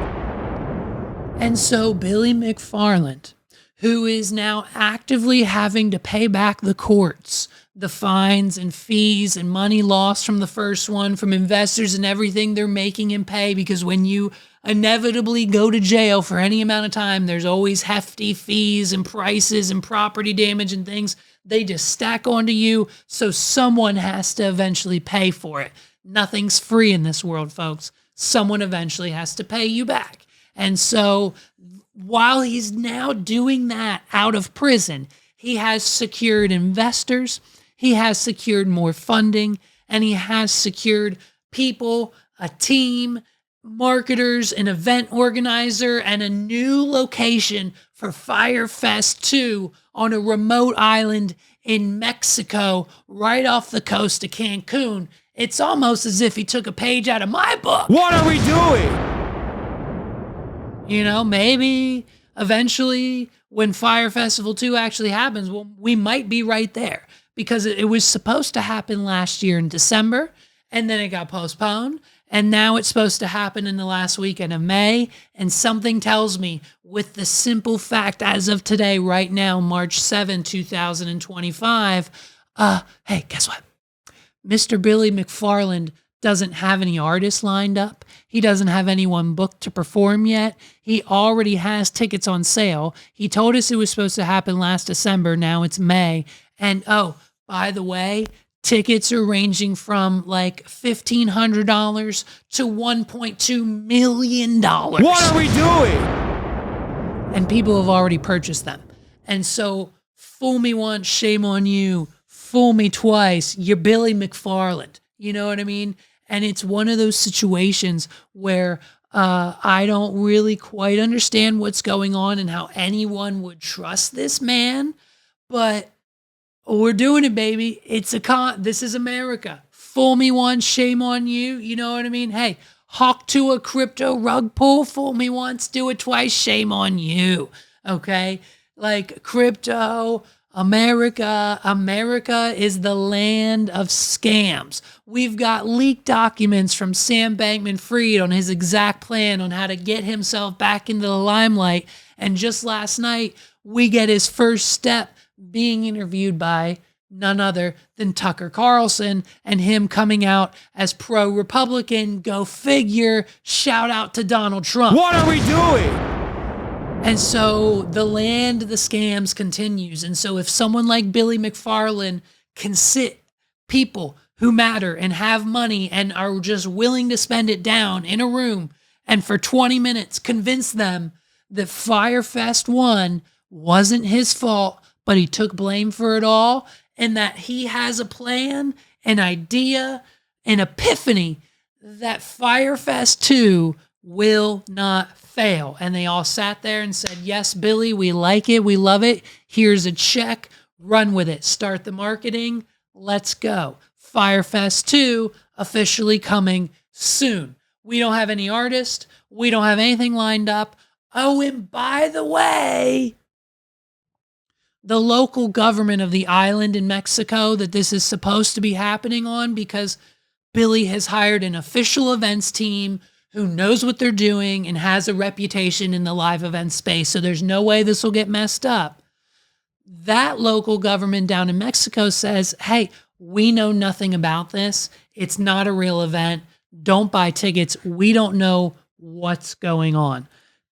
And so Billy McFarland, who is now actively having to pay back the courts, the fines and fees and money lost from the first one, from investors and everything they're making him pay, because when you inevitably go to jail for any amount of time, there's always hefty fees and prices and property damage and things. They just stack onto you, so someone has to eventually pay for it. Nothing's free in this world, folks. Someone eventually has to pay you back. And so while he's now doing that out of prison, he has secured investors, he has secured more funding, and he has secured people, a team, marketers, an event organizer, and a new location for Fyre Fest 2 on a remote island in Mexico, right off the coast of Cancun. It's almost as if he took a page out of my book. What are we doing? You know, maybe eventually when Fyre Festival 2 actually happens, well, we might be right there, because it was supposed to happen last year in December, and then it got postponed, and now it's supposed to happen in the last weekend of May, and something tells me, with the simple fact as of today, right now, March 7, 2025, hey, guess what? Mr. Billy McFarland doesn't have any artists lined up. He doesn't have anyone booked to perform yet. He already has tickets on sale. He told us it was supposed to happen last December. Now it's May. And oh, by the way, tickets are ranging from like $1,500 to $1.2 million. What are we doing? And people have already purchased them. And so fool me once, shame on you. Fool me twice, you're Billy McFarland. You know what I mean? And it's one of those situations where I don't really quite understand what's going on and how anyone would trust this man. But we're doing it, baby. This is America. Fool me once, shame on you. You know what I mean? Hey, hawk to a crypto rug pull. Fool me once, do it twice, shame on you. Okay? Like crypto, America is the land of scams. We've got leaked documents from Sam Bankman-Fried on his exact plan on how to get himself back into the limelight. And just last night, we get his first step being interviewed by none other than Tucker Carlson, and him coming out as pro-Republican. Go figure. Shout out to Donald Trump. What are we doing? And so the land of the scams continues. And so if someone like Billy McFarland can sit people who matter and have money and are just willing to spend it down in a room and for 20 minutes convince them that Fyre Fest 1 wasn't his fault, but he took blame for it all, and that he has a plan, an idea, an epiphany that Fyre Fest 2 will not fail. And they all sat there and said, yes, Billy, we like it. We love it. Here's a check. Run with it. Start the marketing. Let's go. Fyre Fest 2 officially coming soon. We don't have any artists. We don't have anything lined up. Oh, and by the way, the local government of the island in Mexico that this is supposed to be happening on, because Billy has hired an official events team who knows what they're doing and has a reputation in the live event space. So there's no way this will get messed up. That local government down in Mexico says, hey, we know nothing about this. It's not a real event. Don't buy tickets. We don't know what's going on.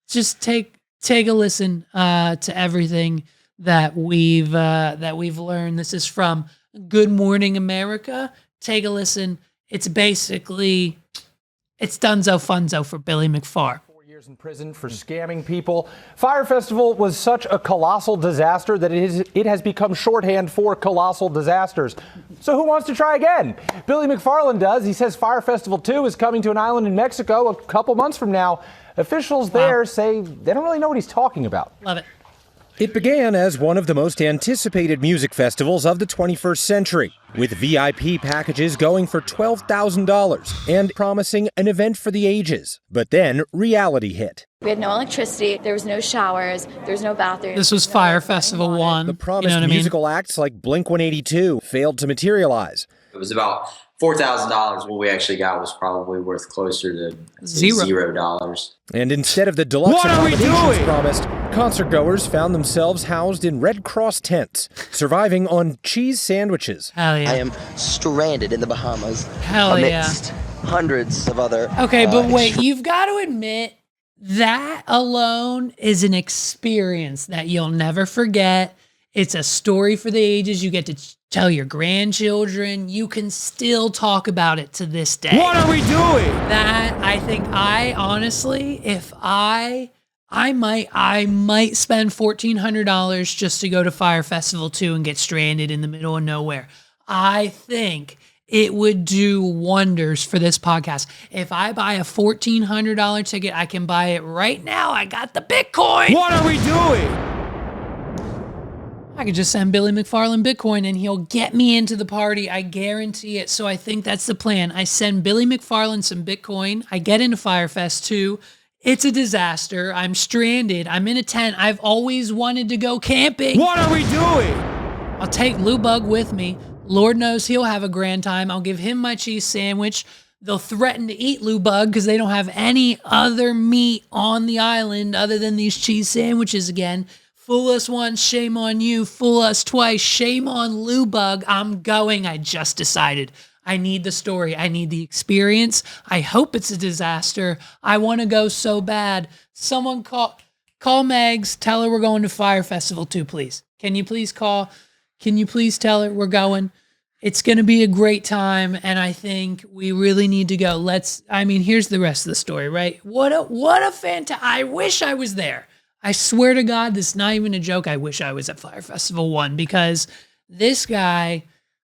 Just take a listen to everything that we've learned. This is from Good Morning America. Take a listen. It's basically, it's dunzo funzo for Billy McFarland. 4 years in prison for scamming people. Fyre Festival was such a colossal disaster that it has become shorthand for colossal disasters. So who wants to try again? Billy McFarland does. He says Fyre Festival 2 is coming to an island in Mexico a couple months from now. Officials there say they don't really know what he's talking about. Love it. It began as one of the most anticipated music festivals of the 21st century, with VIP packages going for $12,000 and promising an event for the ages. But then reality hit. We had no electricity, there was no showers, there was no bathrooms. This was Fyre Festival 1. The promised musical acts like Blink-182 failed to materialize. It was about $4,000. What we actually got was probably worth closer to $0. And instead of the deluxe accommodations promised, concertgoers found themselves housed in Red Cross tents, surviving on cheese sandwiches. Hell yeah. I am stranded in the Bahamas amidst hundreds of other... Okay, but wait, you've got to admit, that alone is an experience that you'll never forget. It's a story for the ages. You get to tell your grandchildren. You can still talk about it to this day. What are we doing? That, I think, honestly, if I might spend $1,400 just to go to Fyre Festival 2 and get stranded in the middle of nowhere. I think it would do wonders for this podcast. If I buy a $1,400 ticket, I can buy it right now. I got the Bitcoin. What are we doing? I could just send Billy McFarland Bitcoin and he'll get me into the party. I guarantee it. So I think that's the plan. I send Billy McFarland some Bitcoin. I get into Fyre Fest 2. It's a disaster. I'm stranded. I'm in a tent. I've always wanted to go camping. What are we doing? I'll take Lou Bug with me. Lord knows he'll have a grand time. I'll give him my cheese sandwich. They'll threaten to eat Lou Bug because they don't have any other meat on the island other than these cheese sandwiches again. Fool us once, shame on you. Fool us twice, shame on Lou Bug. I'm going. I just decided. I need the story. I need the experience. I hope it's a disaster. I want to go so bad. Someone call Megs. Tell her we're going to Fyre Festival 2, please. Can you please call? Can you please tell her we're going? It's going to be a great time, and I think we really need to go. Here's the rest of the story, right? What a fantastic... I wish I was there. I swear to God, this is not even a joke. I wish I was at Fyre Festival 1 because this guy,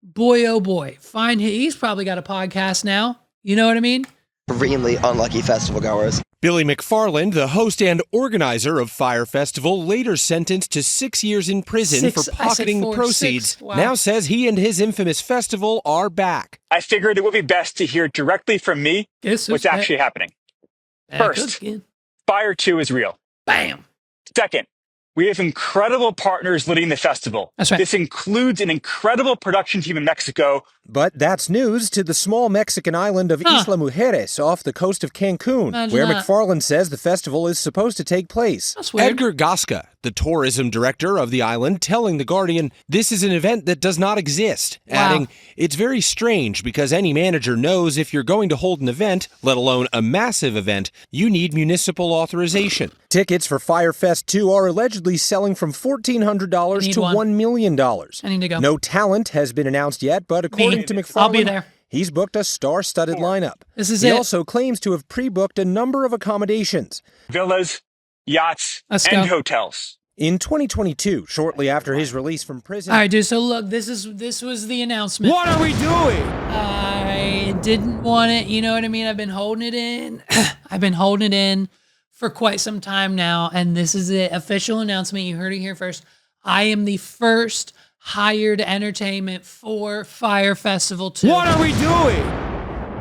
boy, oh boy, he's probably got a podcast now. You know what I mean? Extremely unlucky festival goers. Billy McFarland, the host and organizer of Fyre Festival, later sentenced to 6 years in prison for pocketing the proceeds, now says he and his infamous festival are back. I figured it would be best to hear directly from me what's actually happening. First, Fyre 2 is real. Bam. Second, We have incredible partners leading the festival. That's right. This includes an incredible production team in Mexico. But that's news to the small Mexican island of Isla Mujeres off the coast of Cancun, where McFarlane says the festival is supposed to take place. That's weird. Edgar Gasca, the tourism director of the island, telling The Guardian this is an event that does not exist, adding, it's very strange because any manager knows if you're going to hold an event, let alone a massive event, you need municipal authorization. Tickets for Fyre Fest 2 are allegedly selling from $1,400 to $1 million. I need to go. No talent has been announced yet, but according to McFarlane, I'll be there. He's booked a star-studded lineup. This is he it. also claims to have pre-booked a number of accommodations. Villas, yachts, and hotels. In 2022, shortly after his release from prison... All right, dude, so look, this was the announcement. What are we doing? I didn't want it, you know what I mean? I've been holding it in. I've been holding it in for quite some time now, and this is the official announcement. You heard it here first. I am the first hired entertainment for Fyre Festival 2. What are we doing?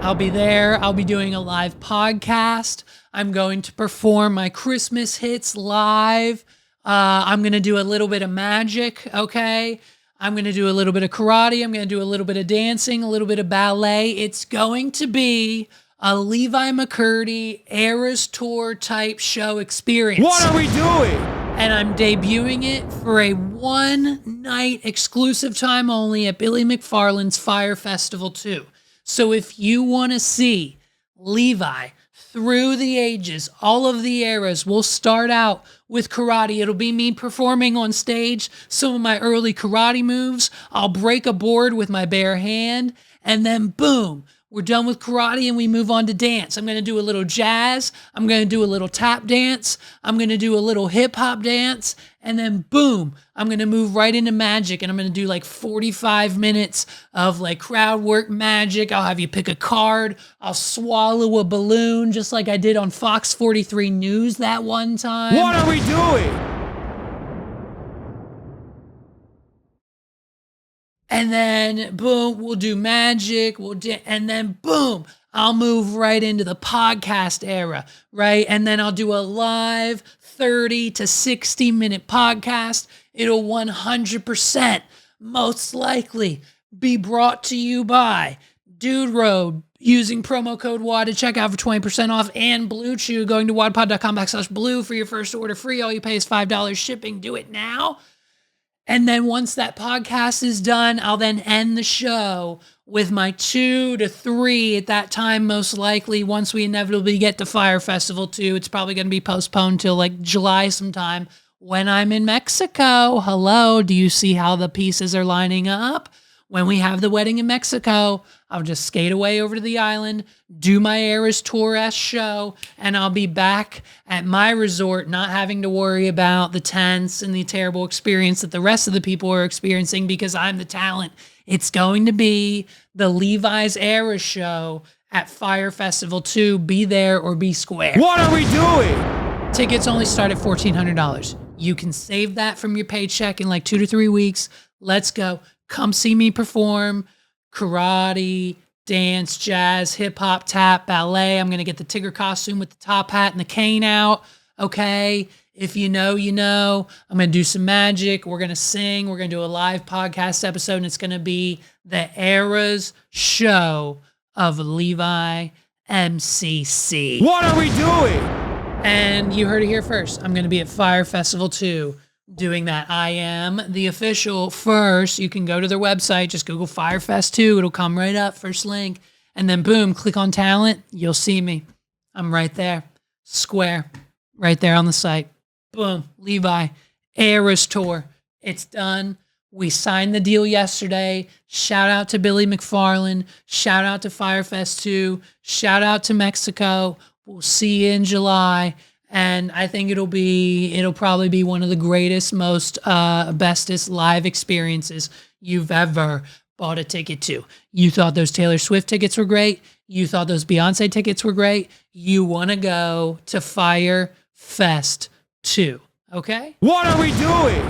I'll be there. I'll be doing a live podcast. I'm going to perform my Christmas hits live. I'm going to do a little bit of magic, okay? I'm going to do a little bit of karate. I'm going to do a little bit of dancing, a little bit of ballet. It's going to be a Levi McCurdy Eras Tour type show experience. What are we doing? And I'm debuting it for a one-night exclusive time only at Billy McFarlane's Fyre Festival 2. So if you want to see Levi through the ages, all of the eras, we'll start out with karate. It'll be me performing on stage some of my early karate moves. I'll break a board with my bare hand, and then boom, we're done with karate and we move on to dance. I'm going to do a little jazz. I'm going to do a little tap dance. I'm going to do a little hip hop dance. And then boom, I'm going to move right into magic. And I'm going to do like 45 minutes of like crowd work magic. I'll have you pick a card. I'll swallow a balloon just like I did on Fox 43 News that one time. What are we doing? And then, boom, we'll do magic. And then, boom, I'll move right into the podcast era, right? And then I'll do a live 30 to 60-minute podcast. It'll 100% most likely be brought to you by Dude Road, using promo code WAD to check out for 20% off, and Blue Chew, going to wadpod.com/blue for your first order free. All you pay is $5 shipping. Do it now. And then once that podcast is done, I'll then end the show with my 2 to 3 at that time, most likely, once we inevitably get to Fyre Festival 2. It's probably going to be postponed till like July sometime when I'm in Mexico. Hello, do you see how the pieces are lining up? When we have the wedding in Mexico, I'll just skate away over to the island, do my Eras Tour-esque show, and I'll be back at my resort, not having to worry about the tents and the terrible experience that the rest of the people are experiencing because I'm the talent. It's going to be the Levi's Eras show at Fyre Festival 2. Be there or be square. What are we doing? Tickets only start at $1,400. You can save that from your paycheck in like 2 to 3 weeks. Let's go. Come see me perform karate, dance, jazz, hip hop, tap, ballet. I'm going to get the Tigger costume with the top hat and the cane out. Okay. If you know, you know. I'm going to do some magic. We're going to sing. We're going to do a live podcast episode, and it's going to be the Eras show of Levi MCC. What are we doing? And you heard it here first. I'm going to be at Fyre Festival 2. Doing that. I am the official first. You can go to their website, just Google Fyre Fest 2. It'll come right up, first link. And then boom, click on talent. You'll see me. I'm right there. Square. Right there on the site. Boom. Levi. Eras Tour. It's done. We signed the deal yesterday. Shout out to Billy McFarlane. Shout out to Fyre Fest 2. Shout out to Mexico. We'll see you in July. And I think it'll probably be one of the greatest, most bestest live experiences you've ever bought a ticket to. You thought those Taylor Swift tickets were great. You thought those Beyonce tickets were great. You want to go to Fyre Fest 2, okay? What are we doing?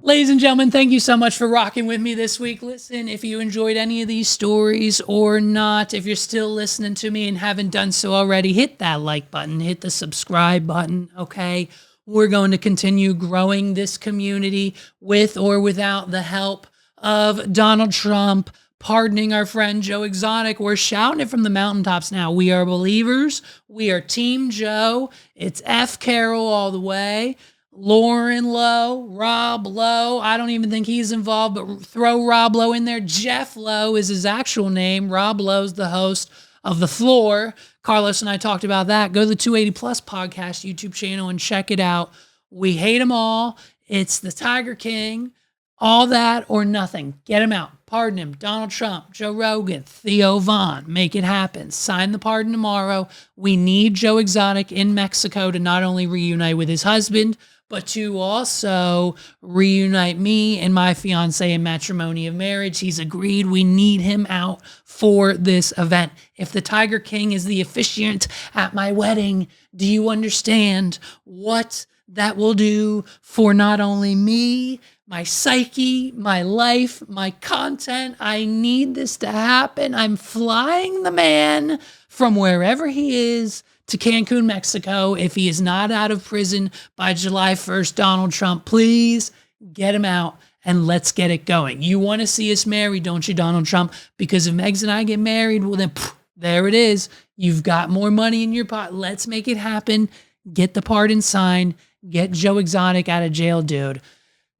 Ladies and gentlemen, thank you so much for rocking with me this week. Listen, if you enjoyed any of these stories or not, if you're still listening to me and haven't done so already, hit that like button, hit the subscribe button, okay? We're going to continue growing this community with or without the help of Donald Trump pardoning our friend Joe Exotic. We're shouting it from the mountaintops now. We are believers. We are Team Joe. It's F. Carroll all the way. Lauren Lowe, Rob Lowe. I don't even think he's involved, but throw Rob Lowe in there. Jeff Lowe is his actual name. Rob Lowe's the host of The Floor. Carlos and I talked about that. Go to the 280 Plus podcast YouTube channel and check it out. We hate them all. It's the Tiger King. All that or nothing. Get him out. Pardon him. Donald Trump, Joe Rogan, Theo Vaughn. Make it happen. Sign the pardon tomorrow. We need Joe Exotic in Mexico to not only reunite with his husband, but to also reunite me and my fiance in matrimony of marriage. He's agreed. We need him out for this event. If the Tiger King is the officiant at my wedding, do you understand what that will do for not only me, my psyche, my life, my content? I need this to happen. I'm flying the man from wherever he is to Cancun, Mexico. If he is not out of prison by July 1st, Donald Trump, please get him out and let's get it going. You want to see us married, don't you, Donald Trump? Because if Megs and I get married, well then, there it is. You've got more money in your pot. Let's make it happen. Get the pardon signed. Get Joe Exotic out of jail, dude.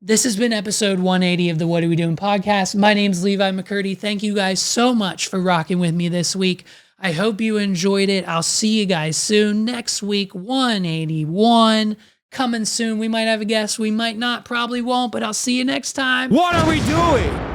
This has been episode 180 of the What Are We Doing podcast. My name's Levi McCurdy. Thank you guys so much for rocking with me this week. I hope you enjoyed it. I'll see you guys soon. Next week, 181. Coming soon. We might have a guest. We might not. Probably won't. But I'll see you next time. What are we doing?